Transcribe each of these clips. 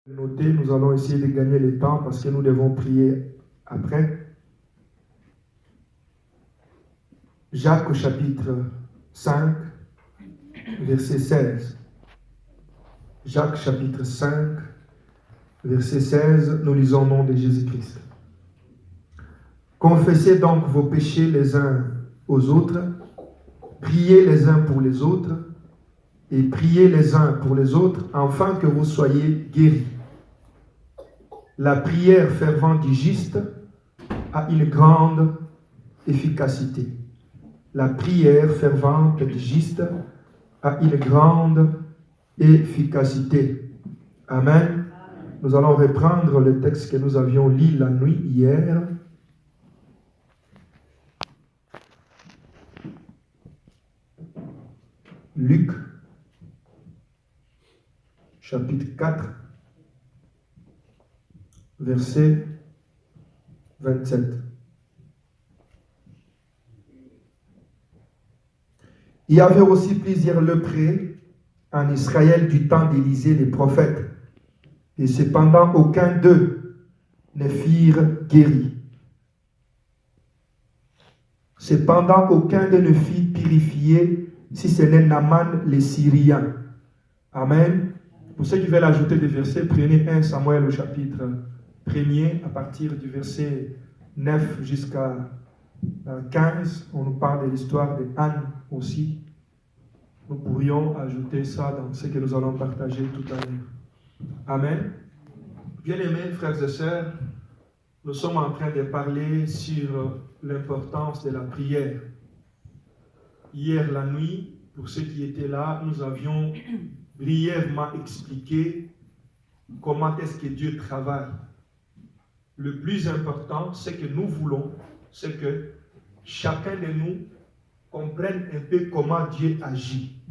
Notez, nous allons essayer de gagner le temps parce que nous devons prier après. Jacques au chapitre 5, verset 16. Jacques chapitre 5, verset 16, nous lisons au nom de Jésus-Christ. Confessez donc vos péchés les uns aux autres, priez les uns pour les autres, et priez les uns pour les autres, afin que vous soyez guéris. La prière fervente du juste a une grande efficacité. La prière fervente du juste a une grande efficacité. Amen. Nous allons reprendre le texte que nous avions lu la nuit hier. Luc, chapitre 4, verset 27. Il y avait aussi plusieurs lépreux en Israël du temps d'Élisée les prophètes, et cependant aucun d'eux ne firent guéris. Cependant aucun d'eux ne fit purifier, si ce n'est Naaman les Syriens. Amen. Pour ceux qui veulent ajouter des versets, prenez 1 Samuel au chapitre 1er, à partir du verset 9 jusqu'à 15. On nous parle de l'histoire de Anne aussi. Nous pourrions ajouter ça dans ce que nous allons partager tout à l'heure. Amen. Bien-aimés frères et sœurs, nous sommes en train de parler sur l'importance de la prière. Hier la nuit, pour ceux qui étaient là, nous avions brièvement expliqué comment est-ce que Dieu travaille. Le plus important, c'est que nous voulons, c'est que chacun de nous comprenne un peu comment Dieu agit,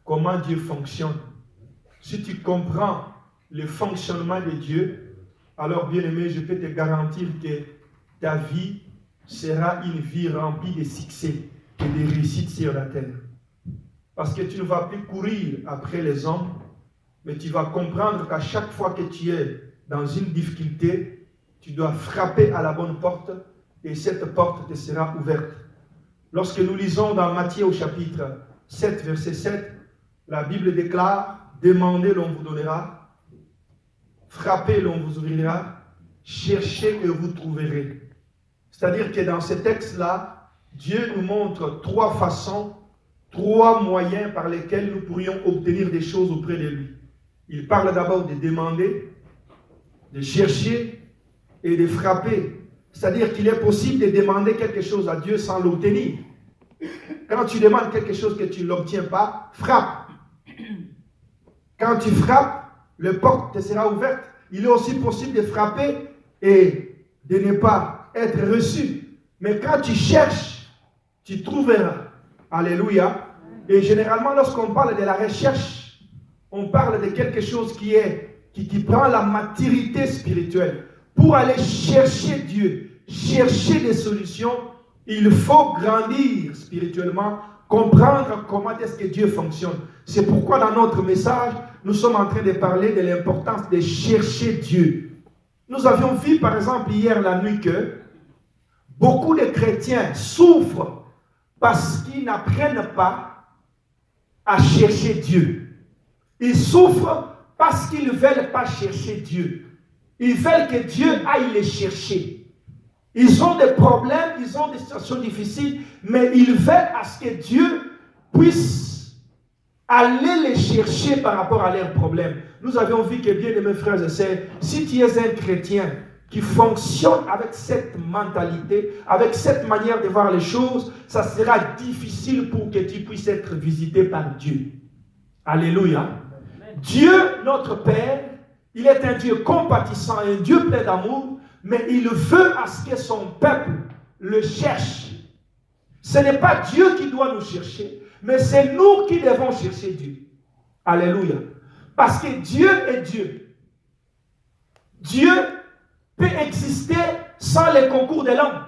comment Dieu fonctionne. Si tu comprends le fonctionnement de Dieu, alors bien aimé, je peux te garantir que ta vie sera une vie remplie de succès et de réussite sur la terre. Parce que tu ne vas plus courir après les hommes, mais tu vas comprendre qu'à chaque fois que tu es dans une difficulté, tu dois frapper à la bonne porte et cette porte te sera ouverte. Lorsque nous lisons dans Matthieu au chapitre 7, verset 7, la Bible déclare « Demandez, l'on vous donnera, frappez, l'on vous ouvrira, cherchez et vous trouverez ». C'est-à-dire que dans ce texte-là, Dieu nous montre trois façons, trois moyens par lesquels nous pourrions obtenir des choses auprès de lui. Il parle d'abord de demander, de chercher et de frapper. C'est-à-dire qu'il est possible de demander quelque chose à Dieu sans l'obtenir. Quand tu demandes quelque chose que tu ne l'obtiens pas, frappe. Quand tu frappes, la porte te sera ouverte. Il est aussi possible de frapper et de ne pas être reçu. Mais quand tu cherches, tu trouveras. Alléluia. Et généralement, lorsqu'on parle de la recherche, on parle de quelque chose qui prend la maturité spirituelle. Pour aller chercher Dieu, chercher des solutions, il faut grandir spirituellement, comprendre comment est-ce que Dieu fonctionne. C'est pourquoi dans notre message, nous sommes en train de parler de l'importance de chercher Dieu. Nous avions vu par exemple hier la nuit que beaucoup de chrétiens souffrent parce qu'ils n'apprennent pas à chercher Dieu. Ils souffrent parce qu'ils ne veulent pas chercher Dieu. Ils veulent que Dieu aille les chercher. Ils ont des problèmes, ils ont des situations difficiles, mais ils veulent à ce que Dieu puisse aller les chercher par rapport à leurs problèmes. Nous avions vu que, bien aimés frères et sœurs, si tu es un chrétien qui fonctionne avec cette mentalité, avec cette manière de voir les choses, ça sera difficile pour que tu puisses être visité par Dieu. Alléluia. Amen. Dieu, notre Père, il est un Dieu compatissant, un Dieu plein d'amour, mais il veut à ce que son peuple le cherche. Ce n'est pas Dieu qui doit nous chercher, mais c'est nous qui devons chercher Dieu. Alléluia. Parce que Dieu est Dieu. Dieu peut exister sans le concours de l'homme.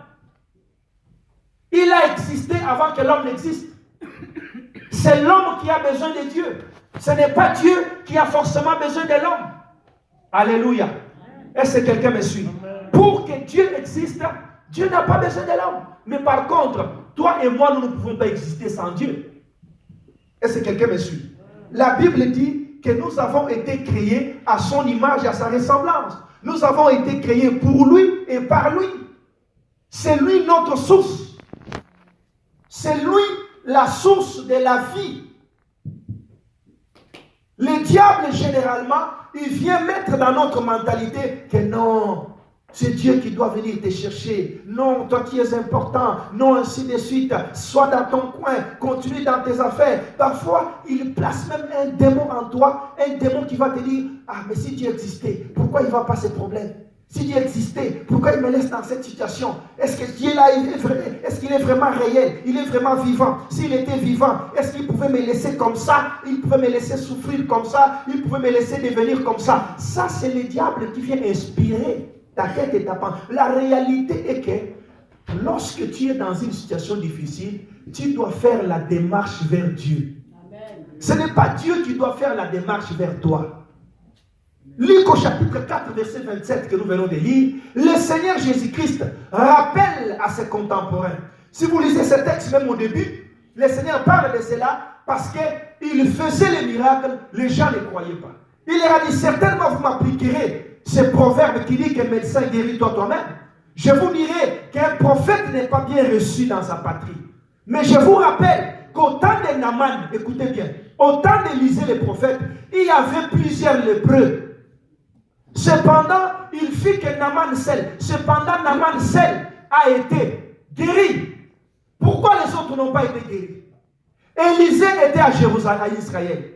Il a existé avant que l'homme n'existe. C'est l'homme qui a besoin de Dieu. Ce n'est pas Dieu qui a forcément besoin de l'homme. Alléluia. Est-ce que quelqu'un me suit? Pour que Dieu existe, Dieu n'a pas besoin de l'homme. Mais par contre, toi et moi, nous ne pouvons pas exister sans Dieu. Est-ce que quelqu'un me suit? La Bible dit que nous avons été créés à son image et à sa ressemblance. Nous avons été créés pour lui et par lui. C'est lui notre source. C'est lui la source de la vie. Le diable, généralement, il vient mettre dans notre mentalité que non, c'est Dieu qui doit venir te chercher. Non, toi qui es important. Non, ainsi de suite. Sois dans ton coin. Continue dans tes affaires. Parfois, il place même un démon en toi. Un démon qui va te dire, ah, mais si Dieu existait, pourquoi il ne va pas ce problème? Si Dieu existait, pourquoi il me laisse dans cette situation? Est-ce que Dieu là, est-ce qu'il est vraiment réel? Il est vraiment vivant? S'il était vivant, est-ce qu'il pouvait me laisser comme ça? Il pouvait me laisser souffrir comme ça? Il pouvait me laisser devenir comme ça? Ça, c'est le diable qui vient inspirer ta tête et ta pensée. La réalité est que lorsque tu es dans une situation difficile, tu dois faire la démarche vers Dieu. Amen. Ce n'est pas Dieu qui doit faire la démarche vers toi. Luc au chapitre 4, verset 27 que nous venons de lire, le Seigneur Jésus-Christ rappelle à ses contemporains. Si vous lisez ce texte même au début, le Seigneur parle de cela parce qu'il faisait les miracles, les gens ne croyaient pas. Il leur a dit, certainement vous m'appliquerez ce proverbe qui dit que médecin guéris-toi toi-même. Je vous dirai qu'un prophète n'est pas bien reçu dans sa patrie. Mais je vous rappelle qu'au temps de Naaman, écoutez bien, au temps d'Élisée le prophète, il y avait plusieurs lépreux. Cependant, il fit que Naaman seul. Cependant, Naaman seul a été guéri. Pourquoi les autres n'ont pas été guéris? Élisée était à Jérusalem, à Israël.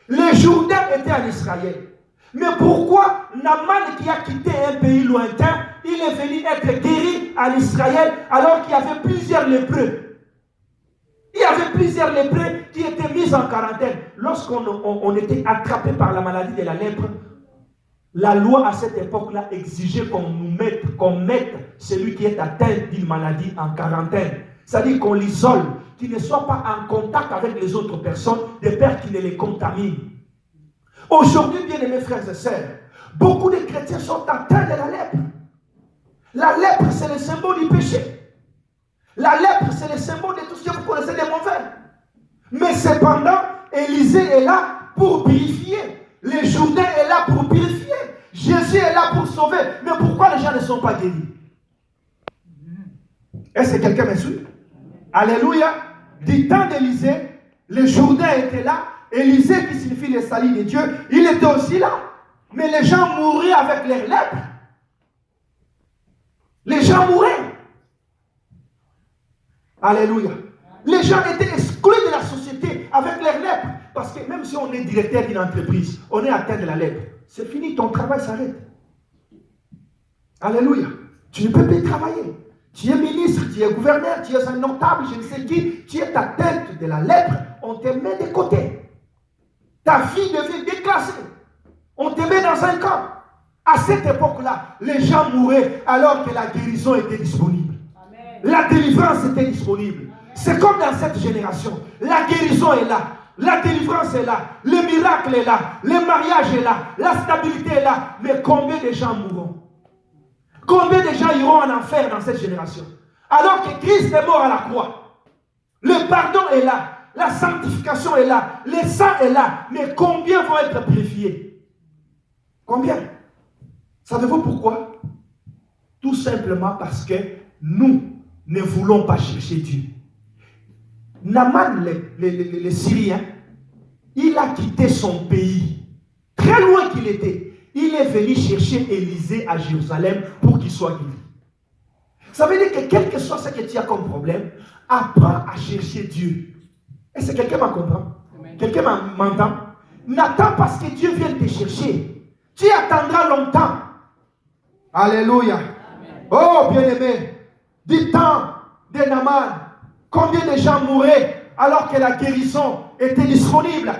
Les Jourdains étaient en Israël. Mais pourquoi Naaman qui a quitté un pays lointain, il est venu être guéri en Israël alors qu'il y avait plusieurs lépreux? Il y avait plusieurs lépreux qui étaient mis en quarantaine. Lorsqu'on était attrapé par la maladie de la lèpre, la loi à cette époque-là exigeait qu'on mette celui qui est atteint d'une maladie en quarantaine. C'est-à-dire qu'on l'isole, qu'il ne soit pas en contact avec les autres personnes, de peur qu'il ne les contamine. Aujourd'hui, bien aimés frères et sœurs, beaucoup de chrétiens sont atteints de la lèpre. La lèpre, c'est le symbole du péché. La lèpre, c'est le symbole de tout ce que vous connaissez des mauvais. Mais cependant, Élisée est là pour purifier. Le Jourdain est là pour purifier. Jésus est là pour sauver. Mais pourquoi les gens ne sont pas guéris? Est-ce que quelqu'un me suit? Alléluia. Du temps d'Élisée, le Jourdain était là. Élisée, qui signifie le salut de Dieu, il était aussi là. Mais les gens mouraient avec leur lèpre. Les gens mouraient. Alléluia. Les gens étaient exclus de la société avec leur lèpre. Parce que même si on est directeur d'une entreprise, on est atteint de la lèpre. C'est fini, ton travail s'arrête. Alléluia. Tu ne peux plus travailler. Tu es ministre, tu es gouverneur, tu es un notable, je ne sais qui. Tu es atteint de la lèpre, on te met de côté. Ta vie devient déclassée. On te met dans un camp. À cette époque-là, les gens mouraient alors que la guérison était disponible. Amen. La délivrance était disponible. Amen. C'est comme dans cette génération. La guérison est là. La délivrance est là. Le miracle est là. Le mariage est là. La stabilité est là. Mais combien de gens mourront? Combien de gens iront en enfer dans cette génération? Alors que Christ est mort à la croix. Le pardon est là. La sanctification est là. Le sang est là. Mais combien vont être purifiés? Combien? Savez-vous pourquoi? Tout simplement parce que nous ne voulons pas chercher Dieu. Naaman, le Syrien, il a quitté son pays. Très loin qu'il était. Il est venu chercher Élisée à Jérusalem pour qu'il soit guéri. Ça veut dire que quel que soit ce que tu as comme problème, apprends à chercher Dieu. Est-ce que quelqu'un m'entend? Quelqu'un m'entend? N'attends pas ce que Dieu vienne te chercher. Tu attendras longtemps. Alléluia. Amen. Oh, bien-aimé, du temps de Naaman, combien de gens mouraient alors que la guérison était disponible?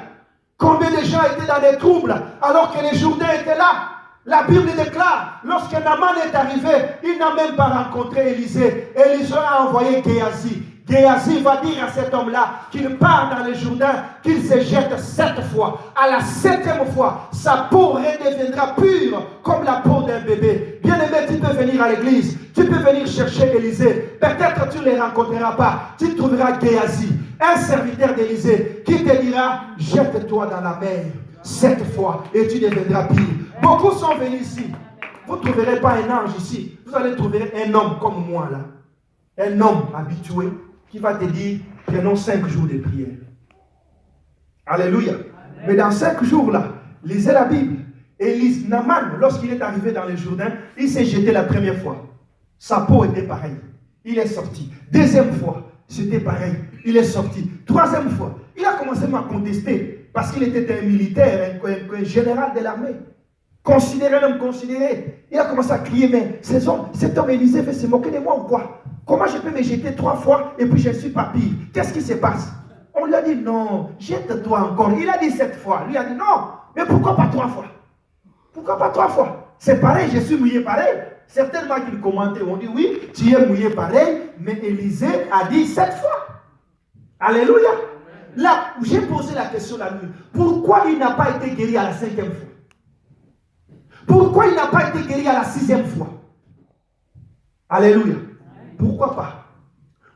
Combien de gens étaient dans des troubles alors que les Jourdains étaient là? La Bible déclare, lorsque Naaman est arrivé, il n'a même pas rencontré Élisée. Élisée a envoyé Géasi. Géasi va dire à cet homme-là qu'il part dans le Jourdain, qu'il se jette 7 fois. À la 7e fois, sa peau redeviendra pure comme la peau d'un bébé. Bien-aimé, tu peux venir à l'église, tu peux venir chercher Élisée. Peut-être tu ne les rencontreras pas. Tu trouveras Géasi, un serviteur d'Élisée, qui te dira, jette-toi dans la mer 7 fois et tu deviendras pire. Beaucoup sont venus ici. Vous ne trouverez pas un ange ici. Vous allez trouver un homme comme moi là. Un homme habitué qui va te dire, prenons 5 jours de prière. Alléluia. Amen. Mais dans 5 jours là, lisez la Bible. Et Naaman, lorsqu'il est arrivé dans le Jourdain, il s'est jeté la première fois. Sa peau était pareille. Il est sorti. Deuxième fois, c'était pareil. Il est sorti. Troisième fois, il a commencé à contester parce qu'il était un militaire, un général de l'armée. Considéré, l'homme considéré. Il a commencé à crier, mais cet homme Élisée veut se moquer de moi ou quoi? Comment je peux me jeter 3 fois et puis je ne suis pas pire? Qu'est-ce qui se passe? On lui a dit, non, jette-toi encore. Il a dit 7 fois. Lui a dit, non, mais pourquoi pas 3 fois? Pourquoi pas 3 fois? C'est pareil, je suis mouillé pareil. Certainement qu'ils commentaient, on dit, oui, tu es mouillé pareil, mais Élisée a dit 7 fois. Alléluia. Là, j'ai posé la question la nuit. Pourquoi il n'a pas été guéri à la 5e fois? Pourquoi il n'a pas été guéri à la 6e fois? Alléluia. Pourquoi pas?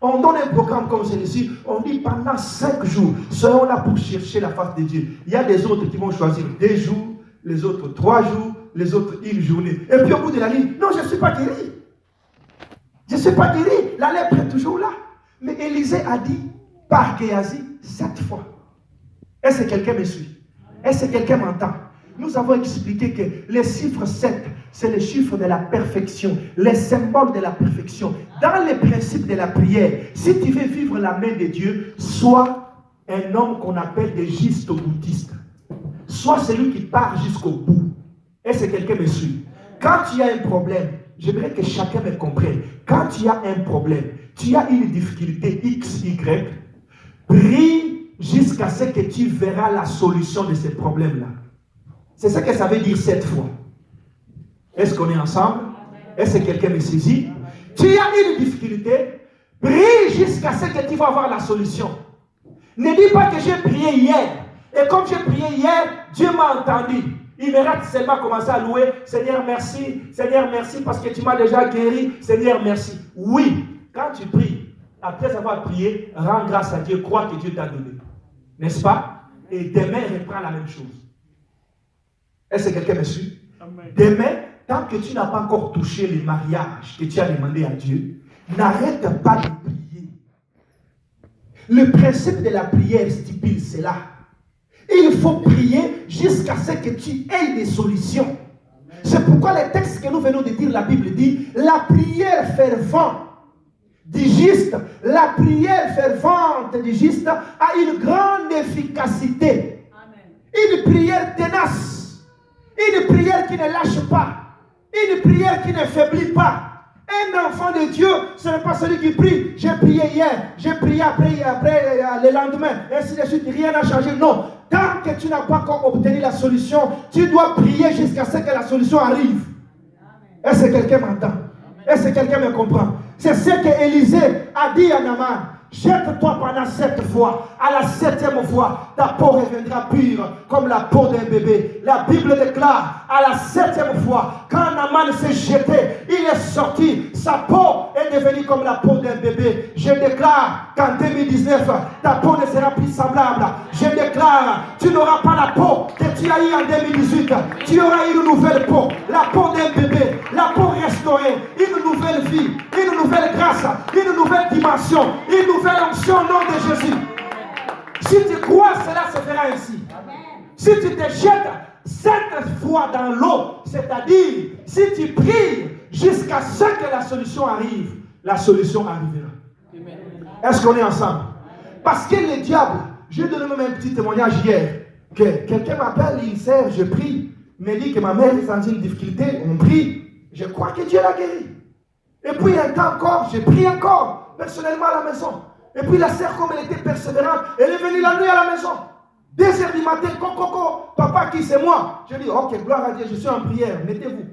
On donne un programme comme celui-ci, on dit pendant 5 jours, soyons là pour chercher la face de Dieu. Il y a des autres qui vont choisir 2 jours, les autres 3 jours, les autres 1 journée. Et puis au bout de la ligne, non, je ne suis pas guéri. Je ne suis pas guéri. La lèpre est toujours là. Mais Élisée a dit, par Géasi, 7 fois. Est-ce que quelqu'un me suit? Est-ce que quelqu'un m'entend? Nous avons expliqué que le chiffre 7, c'est le chiffre de la perfection, le symbole de la perfection. Dans les principes de la prière, si tu veux vivre la main de Dieu, sois un homme qu'on appelle des justes-boutistes. Sois celui qui part jusqu'au bout. Est-ce que quelqu'un me suit? Quand tu as un problème, j'aimerais que chacun me comprenne. Quand tu as un problème, tu as une difficulté X, Y, prie jusqu'à ce que tu verras la solution de ce problème-là. C'est ce que ça veut dire 7 fois. Est-ce qu'on est ensemble? Est-ce que quelqu'un me saisit? Tu as une difficulté, prie jusqu'à ce que tu vas avoir la solution. Ne dis pas que j'ai prié hier. Et comme j'ai prié hier, Dieu m'a entendu. Il me rate seulement commencer à louer. Seigneur, merci parce que tu m'as déjà guéri. Seigneur, merci. Oui, quand tu pries, après avoir prié, rends grâce à Dieu, crois que Dieu t'a donné. N'est-ce pas? Et demain, reprends la même chose. Est-ce que quelqu'un me suit? Amen. Demain, tant que tu n'as pas encore touché le mariage que tu as demandé à Dieu, n'arrête pas de prier. Le principe de la prière stipule cela. Il faut prier jusqu'à ce que tu aies des solutions. C'est pourquoi les textes que nous venons de dire, la Bible dit, la prière fervente du juste, la prière fervente du juste a une grande efficacité. Amen. Une prière tenace. Une prière qui ne lâche pas. Une prière qui ne faiblit pas. Un enfant de Dieu, ce n'est pas celui qui prie. J'ai prié hier, j'ai prié après le lendemain, et ainsi de suite, rien n'a changé. Non. Tant que tu n'as pas encore obtenu la solution, tu dois prier jusqu'à ce que la solution arrive. Est-ce que quelqu'un m'entend? Est-ce que quelqu'un me comprend? C'est ce que Élisée a dit à Naaman. Jette-toi pendant 7 fois. À la 7e fois, ta peau reviendra pure comme la peau d'un bébé. La Bible déclare, à la 7e fois, quand Naaman s'est jeté, il est sorti. Sa peau est devenue comme la peau d'un bébé. Je déclare qu'en 2019, ta peau ne sera plus semblable. Je déclare, tu n'auras pas la peau que tu as eue en 2018. Tu auras une nouvelle peau. La peau d'un bébé. La peau restaurée. Une nouvelle vie. Une nouvelle grâce. Une nouvelle dimension. Une nouvelle onction au nom de Jésus. Si tu crois, cela se fera ainsi. Si tu te jettes 7 fois dans l'eau, c'est-à-dire si tu pries jusqu'à ce que la solution arrive, la solution arrivera. Est-ce qu'on est ensemble? Parce que le diable, j'ai donné même un petit témoignage hier, que quelqu'un m'appelle, il sert, je prie, me dit que ma mère est dans une difficulté, on prie, je crois que Dieu l'a guéri. Et puis un temps encore, je prie encore, personnellement à la maison. Et puis la sœur, comme elle était persévérante, elle est venue la nuit à la maison. 2h du matin, coco, papa qui c'est moi? Je dis, ok, gloire à Dieu, je suis en prière, mettez-vous.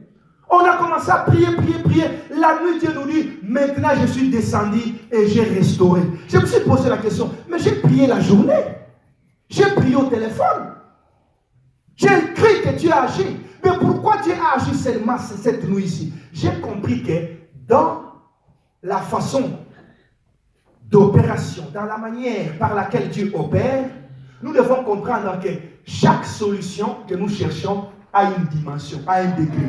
On a commencé à prier. La nuit, Dieu nous dit, maintenant je suis descendu et j'ai restauré. Je me suis posé la question, mais j'ai prié la journée. J'ai prié au téléphone. J'ai cru que Dieu a agi. Mais pourquoi Dieu a agi seulement cette nuit-ci? J'ai compris que dans la façon d'opération, dans la manière par laquelle Dieu opère, nous devons comprendre que chaque solution que nous cherchons a une dimension, a un degré.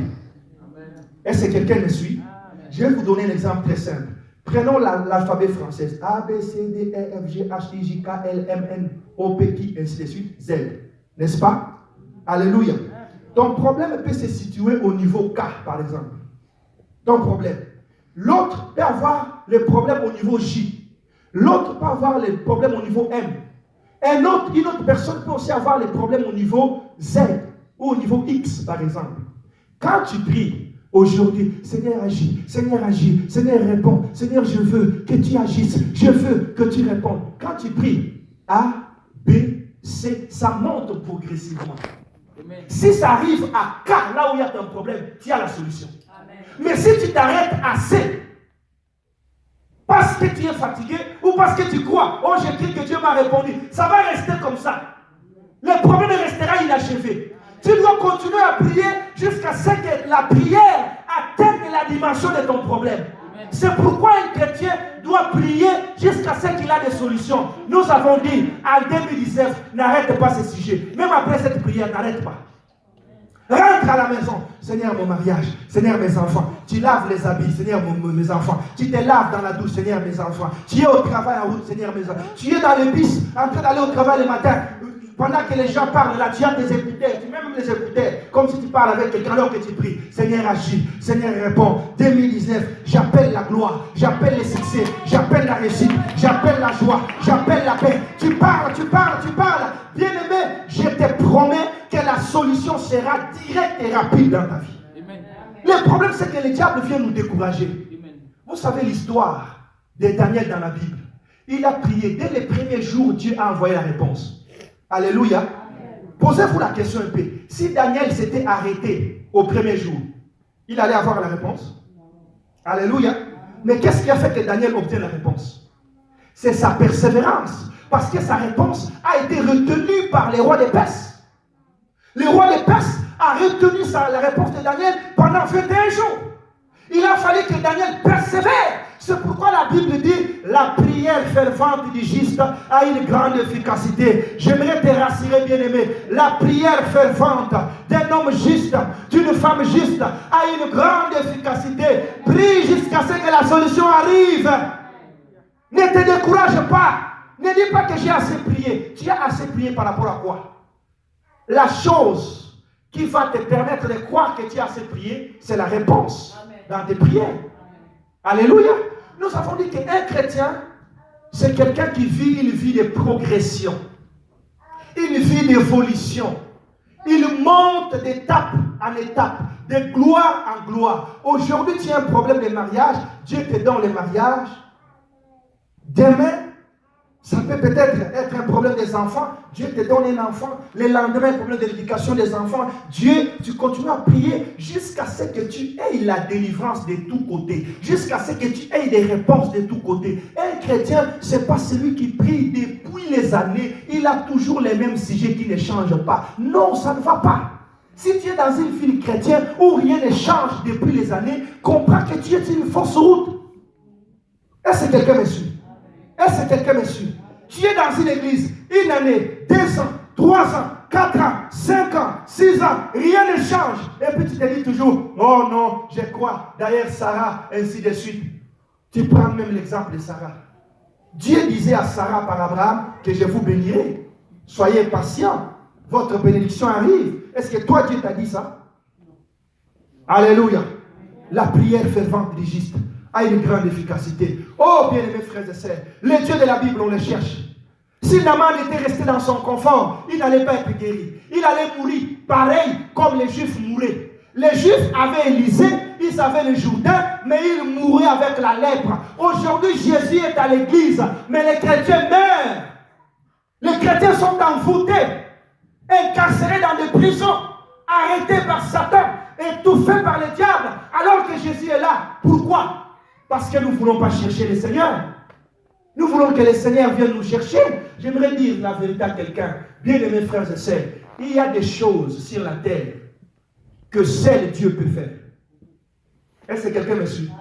Est-ce que quelqu'un me suit? Je vais vous donner un exemple très simple. Prenons l'alphabet français. A, B, C, D, E, F, G, H, I, J, K, L, M, N, O, P, Q, ainsi de suite, Z. N'est-ce pas? Alléluia. Ton problème peut se situer au niveau K, par exemple. Ton problème. L'autre peut avoir les problèmes au niveau J. L'autre peut avoir les problèmes au niveau M. Une autre personne peut aussi avoir les problèmes au niveau Z ou au niveau X, par exemple. Quand tu pries, aujourd'hui, Seigneur agis, Seigneur réponds, Seigneur je veux que tu agisses, je veux que tu répondes. Quand tu pries, A, B, C, ça monte progressivement. Amen. Si ça arrive à K, là où il y a un problème, tu as la solution. Amen. Mais si tu t'arrêtes à C, parce que tu es fatigué ou parce que tu crois, oh j'ai cru que Dieu m'a répondu, ça va rester comme ça. Le problème restera inachevé. Tu dois continuer à prier jusqu'à ce que la prière atteigne la dimension de ton problème. Amen. C'est pourquoi un chrétien doit prier jusqu'à ce qu'il a des solutions. Nous avons dit en 2019, n'arrête pas ce sujet. Même après cette prière, n'arrête pas. Rentre à la maison. Seigneur, mon mariage. Seigneur, mes enfants. Tu laves les habits. Seigneur, mes enfants. Tu te laves dans la douche. Seigneur, mes enfants. Tu es au travail en route. Seigneur, mes enfants. Tu es dans le bus en train d'aller au travail le matin. Pendant que les gens parlent là, tu as des écouteurs, tu mets même les écouteurs, comme si tu parles avec quelqu'un alors que tu pries. Seigneur agit, Seigneur répond. 2019, j'appelle la gloire, j'appelle le succès, j'appelle la réussite, j'appelle la joie, j'appelle la paix. Tu parles. Bien-aimé, je te promets que la solution sera directe et rapide dans ta vie. Amen. Le problème, c'est que le diable vient nous décourager. Amen. Vous savez l'histoire de Daniel dans la Bible. Il a prié. Dès les premiers jours, Dieu a envoyé la réponse. Alléluia. Posez-vous la question un peu. Si Daniel s'était arrêté au premier jour, il allait avoir la réponse. Alléluia. Mais qu'est-ce qui a fait que Daniel obtient la réponse? C'est sa persévérance. Parce que sa réponse a été retenue par les rois des Perses. Le roi des Perses a retenu la réponse de Daniel pendant 21 jours. Il a fallu que Daniel persévère. C'est pourquoi la Bible dit la prière fervente du juste a une grande efficacité. J'aimerais te rassurer, bien-aimé. La prière fervente d'un homme juste, d'une femme juste, a une grande efficacité. Prie jusqu'à ce que la solution arrive. Ne te décourage pas. Ne dis pas que j'ai assez prié. Tu as assez prié par rapport à quoi? La chose qui va te permettre de croire que tu as assez prié, c'est la réponse dans tes prières. Alléluia. Nous avons dit qu'un chrétien, c'est quelqu'un qui vit une vie de progression, une vie d'évolution. Il monte d'étape en étape, de gloire en gloire. Aujourd'hui, tu as un problème de mariage, Dieu te donne le mariage. Demain, ça peut peut-être être un problème des enfants. Dieu te donne un enfant. Le lendemain, un problème de l'éducation des enfants. Dieu, tu continues à prier jusqu'à ce que tu aies la délivrance de tous côtés. Jusqu'à ce que tu aies des réponses de tous côtés. Un chrétien, ce n'est pas celui qui prie depuis les années. Il a toujours les mêmes sujets qui ne changent pas. Non, ça ne va pas. Si tu es dans une ville chrétienne où rien ne change depuis les années, comprends que tu es une fausse route. Est-ce que quelqu'un me suit? Est-ce que quelqu'un me suit? Tu es dans une église, une année, 2 ans, 3 ans, 4 ans, 5 ans, 6 ans, rien ne change. Et puis tu te dis toujours, oh non, je crois, d'ailleurs Sarah, ainsi de suite. Tu prends même l'exemple de Sarah. Dieu disait à Sarah par Abraham que je vous bénirai. Soyez patient, votre bénédiction arrive. Est-ce que toi Dieu t'a dit ça? Alléluia. La prière fervente du juste a une grande efficacité. Oh, bien-aimés frères et sœurs, les dieux de la Bible, on les cherche. Si Naaman était resté dans son confort, il n'allait pas être guéri. Il allait mourir, pareil comme les Juifs mouraient. Les Juifs avaient Élisée, ils avaient le Jourdain, mais ils mouraient avec la lèpre. Aujourd'hui, Jésus est à l'église, mais les chrétiens meurent. Les chrétiens sont envoûtés, incarcérés dans des prisons, arrêtés par Satan. étouffés par le diable, alors que Jésus est là. Pourquoi? Parce que nous ne voulons pas chercher le Seigneur. Nous voulons que le Seigneur vienne nous chercher. J'aimerais dire la vérité à quelqu'un. Bien-aimés frères et sœurs, il y a des choses sur la terre que seul Dieu peut faire. Est-ce que quelqu'un me suit?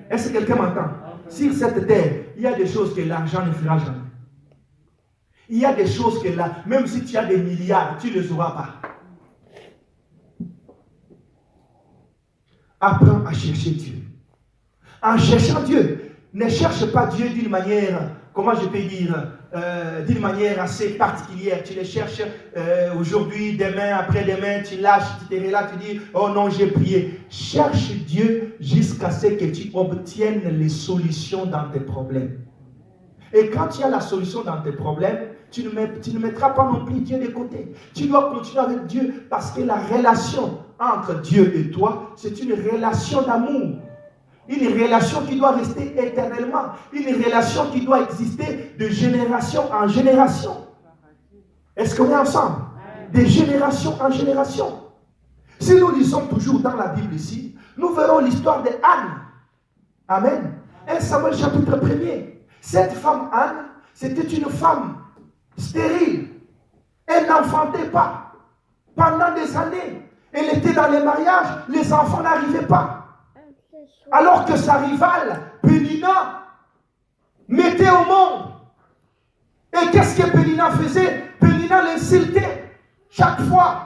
Est-ce que quelqu'un m'entend? Sur cette terre, il y a des choses que l'argent ne fera jamais. Il y a des choses que là, même si tu as des milliards, tu ne les auras pas. Apprends à chercher Dieu. En cherchant Dieu, ne cherche pas Dieu d'une manière, comment je peux dire, d'une manière assez particulière. Tu le cherches aujourd'hui, demain, après-demain, tu lâches, tu te relaxes, tu dis, oh non, j'ai prié. Cherche Dieu jusqu'à ce que tu obtiennes les solutions dans tes problèmes. Et quand tu as la solution dans tes problèmes, tu ne mettras pas non plus Dieu de côté. Tu dois continuer avec Dieu parce que la relation entre Dieu et toi, c'est une relation d'amour. Une relation qui doit rester éternellement. Une relation qui doit exister de génération en génération. Est-ce qu'on est ensemble? De génération en génération. Si nous lisons toujours dans la Bible ici, nous verrons l'histoire de Anne. Amen. 1 Samuel chapitre 1er. Cette femme Anne, c'était une femme stérile. Elle n'enfantait pas. Pendant des années, elle était dans les mariages, les enfants n'arrivaient pas. Alors que sa rivale, Pénina, mettait au monde. Et qu'est-ce que Pénina faisait? Pénina l'insultait chaque fois.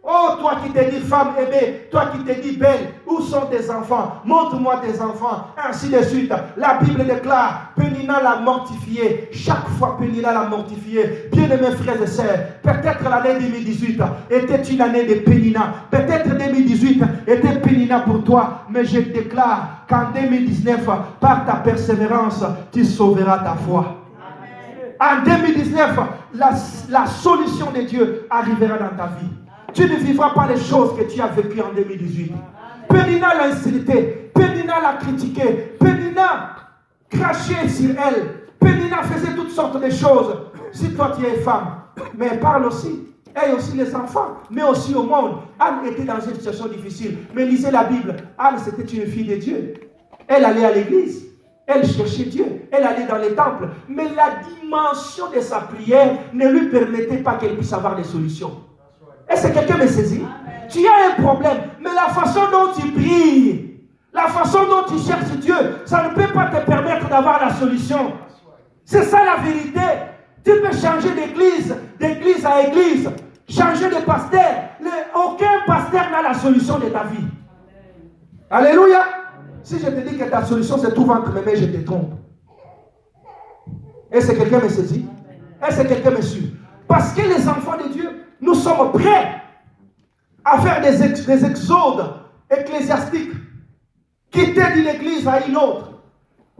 Oh, toi qui t'es dit femme aimée, toi qui t'es dit belle, où sont tes enfants? Montre-moi tes enfants. Ainsi de suite. La Bible déclare, Pénina l'a mortifié. Chaque fois Pénina l'a mortifié. Bien-aimés frères et sœurs, peut-être l'année 2018 était une année de Pénina. Peut-être 2018 était Pénina pour toi. Mais je déclare qu'en 2019, par ta persévérance, tu sauveras ta foi. En 2019, la solution de Dieu arrivera dans ta vie. Tu ne vivras pas les choses que tu as vécues en 2018. Pénina l'a insulté, Pénina l'a critiqué, Pénina crachait sur elle, Pénina faisait toutes sortes de choses. Si toi tu es femme, mais elle parle aussi, elle aussi les enfants, mais aussi au monde. Anne était dans une situation difficile, mais lisez la Bible. Anne, c'était une fille de Dieu. Elle allait à l'église, elle cherchait Dieu, elle allait dans les temples, mais la dimension de sa prière ne lui permettait pas qu'elle puisse avoir des solutions. Est-ce que quelqu'un me saisit? Amen. Tu as un problème, mais la façon dont tu pries, la façon dont tu cherches Dieu, ça ne peut pas te permettre d'avoir la solution. C'est ça la vérité. Tu peux changer d'église à église, changer de pasteur. Aucun pasteur n'a la solution de ta vie. Amen. Alléluia. Si je te dis que ta solution se trouve entre mes mains, je te trompe. Est-ce que quelqu'un me saisit? Est-ce que quelqu'un me suit? Parce que les enfants de Dieu, nous sommes prêts à faire des exodes ecclésiastiques. Quitter d'une église à une autre.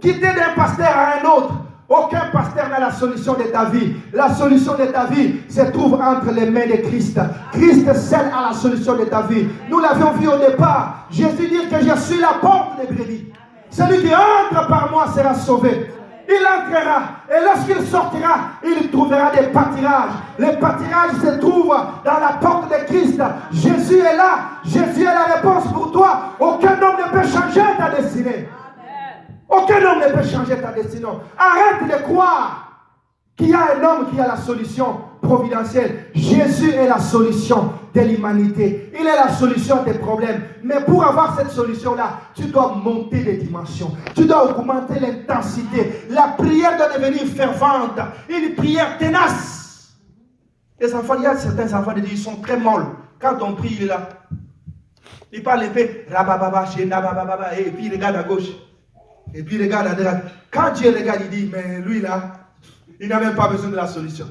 Quitter d'un pasteur à un autre. Aucun pasteur n'a la solution de ta vie. La solution de ta vie se trouve entre les mains de Christ. Christ seul a la solution de ta vie. Nous l'avions vu au départ. Jésus dit que je suis la porte des brebis. Celui qui entre par moi sera sauvé. Il entrera et lorsqu'il sortira, il trouvera des pâtirages. Les pâtirages se trouvent dans la porte de Christ. Jésus est là. Jésus est la réponse pour toi. Aucun homme ne peut changer ta destinée. Aucun homme ne peut changer ta destinée. Arrête de croire qu'il y a un homme qui a la solution providentielle. Jésus est la solution de l'humanité. Il est la solution des problèmes. Mais pour avoir cette solution-là, tu dois monter les dimensions. Tu dois augmenter l'intensité. La prière doit devenir fervente. Une prière tenace. Les enfants, il y a certains enfants, ils sont très molles. Quand on prie, il est là. Il parle épée. Et puis il regarde à gauche. Et puis il regarde à droite. Quand Dieu regarde, il dit, mais lui là, il n'a même pas besoin de la solution.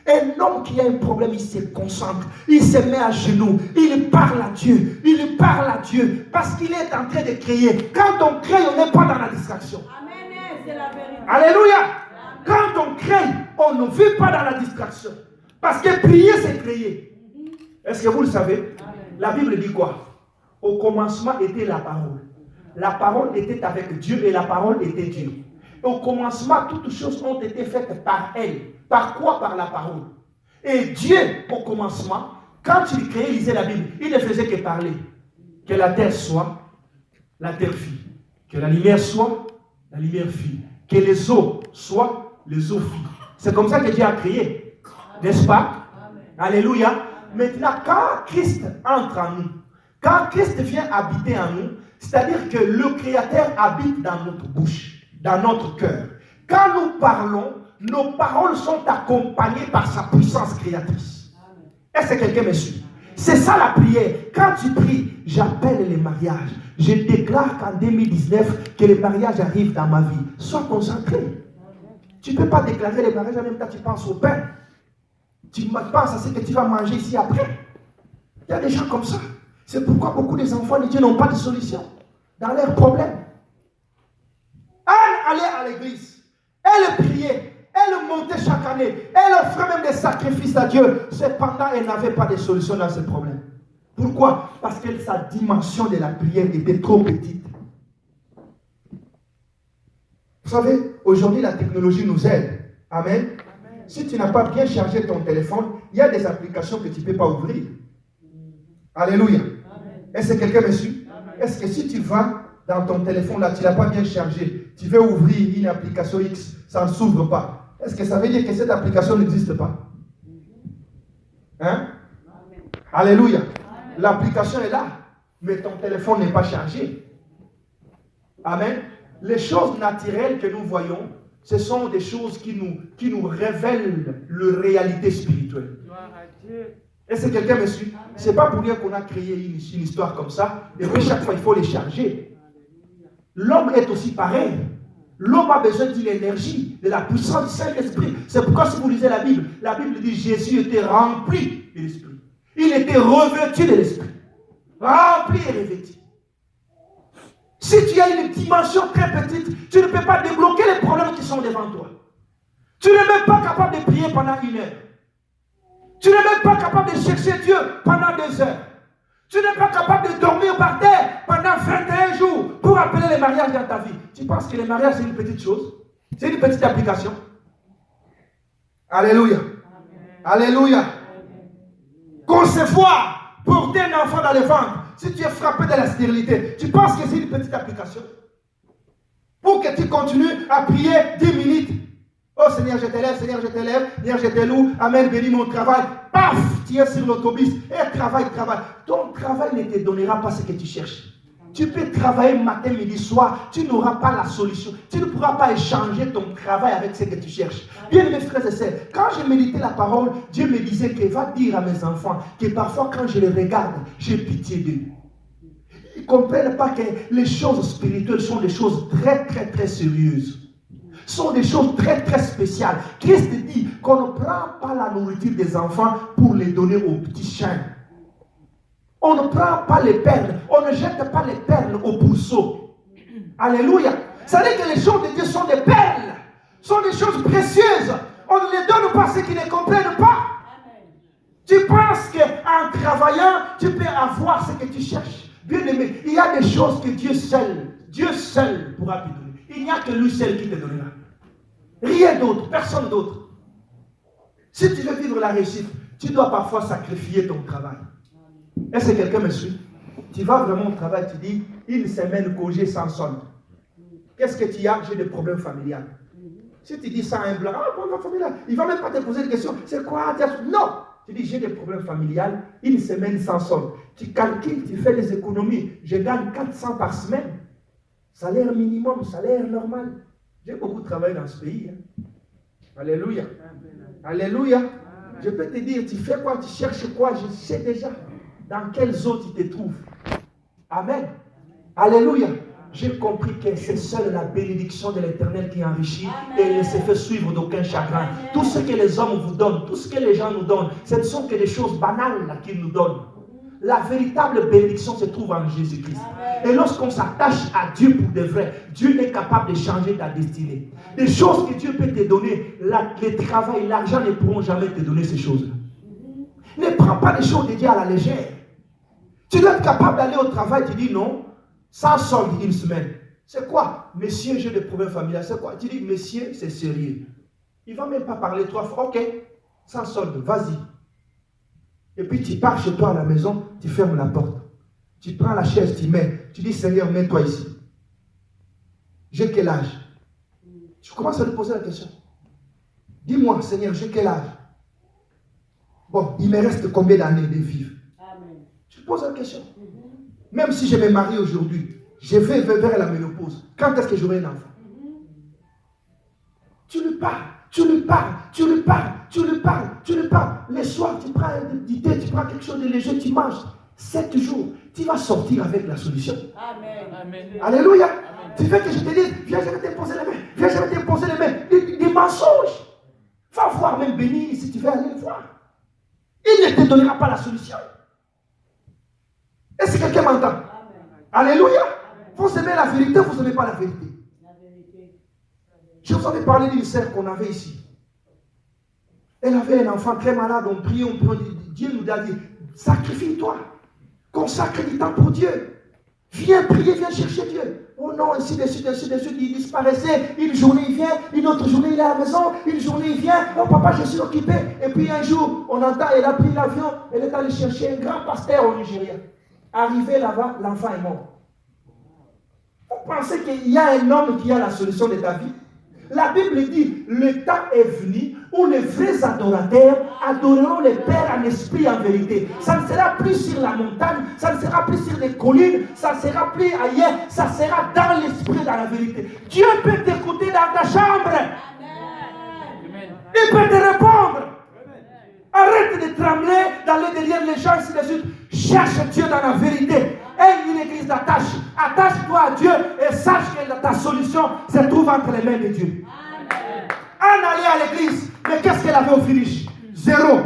Un homme qui a un problème, il se concentre, il se met à genoux, il parle à Dieu, parce qu'il est en train de crier. Quand on crie, on n'est pas dans la distraction. Amen, c'est la vérité. Alléluia. Amen. Quand on crie, on ne vit pas dans la distraction. Parce que prier, c'est crier. Est-ce que vous le savez? Amen. La Bible dit quoi? Au commencement était la parole. La parole était avec Dieu et la parole était Dieu. Et au commencement, toutes choses ont été faites par elle. Par quoi? Par la parole. Et Dieu, au commencement, quand il créait, il lisait la Bible, il ne faisait que parler. Que la terre soit, la terre fit. Que la lumière soit, la lumière fit. Que les eaux soient, les eaux fit. C'est comme ça que Dieu a créé. N'est-ce pas? Alléluia. Maintenant, quand Christ entre en nous, quand Christ vient habiter en nous, c'est-à-dire que le Créateur habite dans notre bouche, dans notre cœur. Quand nous parlons, nos paroles sont accompagnées par sa puissance créatrice. Est-ce que quelqu'un me suit? C'est ça la prière. Quand tu pries, j'appelle les mariages. Je déclare qu'en 2019, que les mariages arrivent dans ma vie. Sois concentré. Tu ne peux pas déclarer les mariages en même temps que tu penses au pain. Tu penses à ce que tu vas manger ici après. Il y a des gens comme ça. C'est pourquoi beaucoup des enfants de Dieu n'ont pas de solution dans leurs problèmes. Elle allait à l'église. Elle priait. Elle montait chaque année. Elle offrait même des sacrifices à Dieu. Cependant, elle n'avait pas de solution dans ses problèmes. Pourquoi? Parce que sa dimension de la prière était trop petite. Vous savez, aujourd'hui, la technologie nous aide. Amen. Si tu n'as pas bien chargé ton téléphone, il y a des applications que tu ne peux pas ouvrir. Alléluia. Est-ce que quelqu'un me suit? Est-ce que si tu vas dans ton téléphone, là, tu ne l'as pas bien chargé, tu veux ouvrir une application X, ça ne s'ouvre pas. Est-ce que ça veut dire que cette application n'existe pas? Hein? Alléluia. L'application est là, mais ton téléphone n'est pas chargé. Amen. Les choses naturelles que nous voyons, ce sont des choses qui nous révèlent la réalité spirituelle. Est-ce que quelqu'un me suit? Ce n'est pas pour dire qu'on a créé une histoire comme ça, et puis chaque fois il faut les charger. L'homme est aussi pareil. L'homme a besoin d'une énergie, de la puissance du Saint-Esprit. C'est pourquoi si vous lisez la Bible dit Jésus était rempli de l'Esprit. Il était revêtu de l'Esprit. Rempli et revêtu. Si tu as une dimension très petite, tu ne peux pas débloquer les problèmes qui sont devant toi. Tu n'es même pas capable de prier pendant 1 heure. Tu n'es même pas capable de chercher Dieu pendant 2 heures. Tu n'es pas capable de dormir par terre pendant 21 jours pour appeler les mariages dans ta vie. Tu penses que les mariages c'est une petite chose? C'est une petite application? Alléluia. Alléluia. Concevoir, porter un enfant dans le ventre. Si tu es frappé de la stérilité, tu penses que c'est une petite application? Pour que tu continues à prier 10 minutes. Oh Seigneur, je t'élève, Seigneur, je t'élève, Seigneur, je te loue, Amen, bénis mon travail. Paf, tu es sur l'autobus et travaille. Ton travail ne te donnera pas ce que tu cherches. Tu peux travailler matin, midi, soir, tu n'auras pas la solution. Tu ne pourras pas échanger ton travail avec ce que tu cherches. Bien mes frères et sœurs, quand je méditais la parole, Dieu me disait qu'il va dire à mes enfants que parfois quand je les regarde, j'ai pitié d'eux. Ils ne comprennent pas que les choses spirituelles sont des choses très, très, très sérieuses. Sont des choses très très spéciales. Christ dit qu'on ne prend pas la nourriture des enfants pour les donner aux petits chiens. On ne prend pas les perles, on ne jette pas les perles au pourceau. Alléluia. Ça veut dire que les choses de Dieu sont des perles, sont des choses précieuses. On ne les donne pas à ceux qui ne comprennent pas. Tu penses qu'en travaillant, tu peux avoir ce que tu cherches. Bien aimé, il y a des choses que Dieu seul pourra te donner. Il n'y a que lui seul qui te donnera. Rien d'autre, personne d'autre. Si tu veux vivre la réussite, tu dois parfois sacrifier ton travail. Est-ce que quelqu'un me suit? Tu vas vraiment au travail, tu dis, 1 semaine congé sans solde. Qu'est-ce que tu as? J'ai des problèmes familiaux. Si tu dis ça à un blanc, problème familial, il ne va même pas te poser des questions. C'est quoi? Non. Tu dis, j'ai des problèmes familiaux, 1 semaine sans solde. Tu calcules, tu fais des économies. Je gagne 400 par semaine. Salaire minimum, salaire normal. J'ai beaucoup travaillé dans ce pays. Alléluia. Alléluia. Je peux te dire, tu fais quoi, tu cherches quoi, je sais déjà dans quelle zone tu te trouves. Amen. Alléluia. J'ai compris que c'est seule la bénédiction de l'Éternel qui enrichit. Amen. Et il ne se fait suivre d'aucun chagrin. Amen. Tout ce que les hommes vous donnent, tout ce que les gens nous donnent, ce ne sont que des choses banales qu'ils nous donnent. La véritable bénédiction se trouve en Jésus-Christ. Et lorsqu'on s'attache à Dieu pour de vrai, Dieu est capable de changer ta destinée. Des choses que Dieu peut te donner, le travail, l'argent ne pourront jamais te donner ces choses-là. Ne prends pas les choses de Dieu à la légère. Tu dois être capable d'aller au travail, tu dis non, sans solde 1 semaine. C'est quoi? Monsieur, j'ai des problèmes familiaux. C'est quoi? Tu dis, monsieur, c'est sérieux. Il ne va même pas parler 3 fois. Ok, sans solde, vas-y. Et puis tu pars chez toi à la maison, tu fermes la porte. Tu prends la chaise, tu mets. Tu dis, Seigneur, mets-toi ici. J'ai quel âge? Tu commences à lui poser la question. Dis-moi, Seigneur, j'ai quel âge? Bon, il me reste combien d'années de vivre? Tu poses la question. Même si je me marie aujourd'hui, je vais vers la ménopause. Quand est-ce que j'aurai un enfant? Tu lui parles, tu lui parles, tu lui parles, tu lui parles, tu lui parles. Les soirs, tu prends du thé, tu prends quelque chose de léger, tu manges. 7 jours, tu vas sortir avec la solution. Amen. Amen. Alléluia. Amen. Tu veux que je te dise, viens, je vais t'imposer les mains, viens, je vais t'imposer les mains. Des mensonges. Va voir même Béni si tu veux aller le voir. Il ne te donnera pas la solution. Est-ce que quelqu'un m'entend? Amen. Alléluia. Amen. Vous aimez la vérité, vous n'aimez pas la vérité. Je vous avais parlé d'une sœur qu'on avait ici. Elle avait un enfant très malade, on prie, Dieu nous a dit, sacrifie-toi, consacre du temps pour Dieu. Viens prier, viens chercher Dieu. Oh non, ainsi de suite, il disparaissait. Une journée il vient, une autre journée il est à la maison, une journée il vient, oh papa je suis occupé. Et puis un jour, on entend, elle a pris l'avion, elle est allée chercher un grand pasteur au Nigeria. Arrivé là-bas, l'enfant est mort. Vous pensez qu'il y a un homme qui a la solution de ta vie? La Bible dit, le temps est venu où les vrais adorateurs adoreront le Père en esprit et en vérité. Ça ne sera plus sur la montagne, ça ne sera plus sur les collines, ça ne sera plus ailleurs, ça sera dans l'esprit, dans la vérité. Dieu peut t'écouter dans ta chambre. Amen. Il peut te répondre. Arrête de trembler, d'aller derrière les gens, ainsi de suite. Cherche Dieu dans la vérité. Aie une église d'attache. Attache-toi à Dieu et sache que ta solution se trouve entre les mains de Dieu. Amen. Anne allait à l'église, mais qu'est-ce qu'elle avait au finish? 0.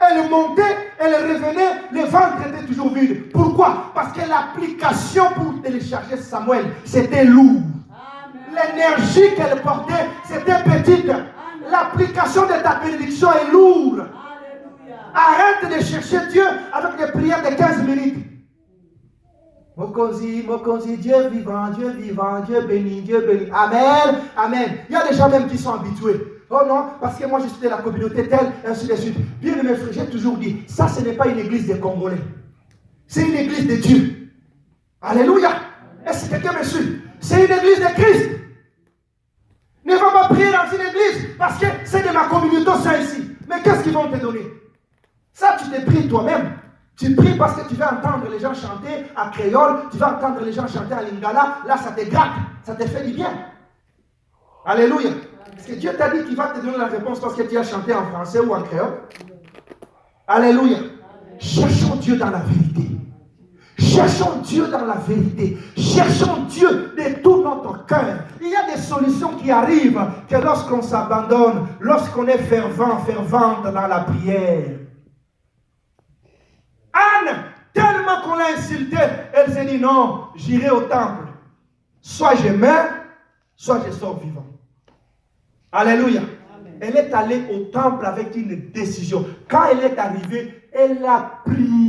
Elle montait, elle revenait, le ventre était toujours vide. Pourquoi? Parce que l'application pour télécharger Samuel, c'était lourd. L'énergie qu'elle portait, c'était petite. L'application de ta bénédiction est lourde. Arrête de chercher Dieu avec des prières de 15 minutes. Mokonzi, Dieu vivant, Dieu béni, Dieu béni. Amen, amen. Il y a des gens même qui sont habitués. Oh non, parce que moi je suis de la communauté telle, ainsi de suite. Bien mes frères, j'ai toujours dit, ça ce n'est pas une église des Congolais. C'est une église de Dieu. Alléluia. Est-ce que quelqu'un me suit? C'est une église de Christ. Ne va pas prier dans une église parce que c'est de ma communauté, ça ici. Mais qu'est-ce qu'ils vont te donner? Ça, tu te pries toi-même. Tu pries parce que tu vas entendre les gens chanter en créole, tu vas entendre les gens chanter en lingala. Là, ça te gratte, ça te fait du bien. Alléluia. Parce que Dieu t'a dit qu'il va te donner la réponse parce que tu as chanté en français ou en créole. Alléluia. Cherchons Dieu dans la vérité. Cherchons Dieu dans la vérité. Cherchons Dieu de tout notre cœur. Il y a des solutions qui arrivent que lorsqu'on s'abandonne, lorsqu'on est fervente dans la prière. Anne, tellement qu'on l'a insultée, elle s'est dit non, j'irai au temple. Soit je meurs, soit je sors vivant. Alléluia. Amen. Elle est allée au temple avec une décision. Quand elle est arrivée, elle a prié.